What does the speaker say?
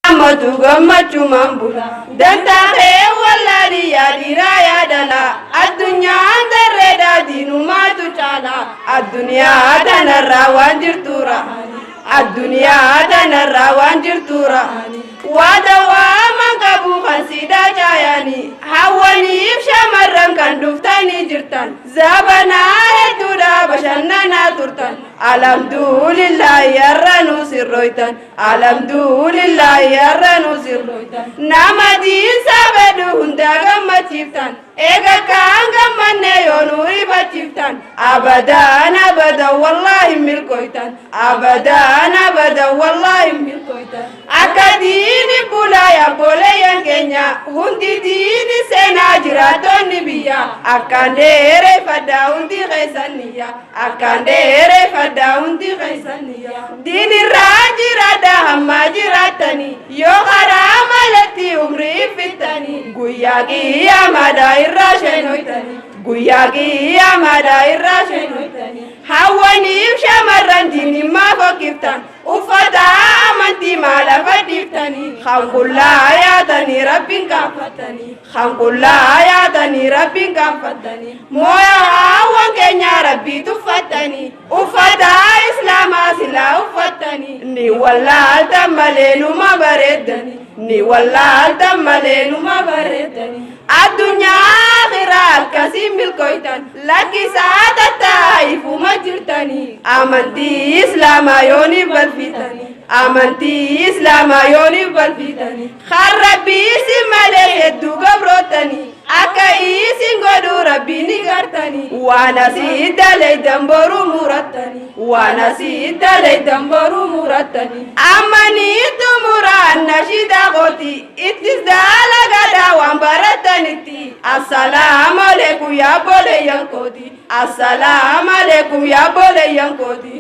Amatu gammachu mambula danta wala riya dala adunya dareda dinu matu chala adunya danarra wanjirtura adunya danarra wanjirtura wadawa mangabu khansida jayani hawani shamarran kan duftani jirtan zabana heduda bashanna turtan alhamdulillah yarranu sirroitan alhamdulillah yarranu sirroitan namadin sabedu hunda gammachiftan ega kanga manne yonuri bachiftan abadan abada wallahi milkoitan abadan abada wallahi milkoitan akadini bulaya bole yang Kenya hundi dini sena jiratoni biya akandere fada hundi khaisaniya akandere fada hundi khaisaniya dini rajirada hamajiratani yo harama lati umri fitani guyagi amada irashenoitani guyagi amada irashenoitani hawani shamarran dini ma fakiftan ufata amanti mala fadiftani khamkulla ayatani rabbin kafatani khamkulla ayatani rabbin kafatani moya hawan Kenya rabbi tufatani ufata islama sila ufatani ni walla tamalenu mabaredani ni walla tamalenu mabaredani adunya akhirat kasimil koitan laki saada taifu majirtani amanti islama yoni balfitani amanti islama yoni balfitani kharrabi simale hedu gabrotani akai singodu rabbi nigartani wana sidale damboru muratani wana sidale damboru muratani amani tumura nashida goti itizala gada wambaratani assalamu alaikum ya bole yankodi assalamu alaikum ya bole yankodi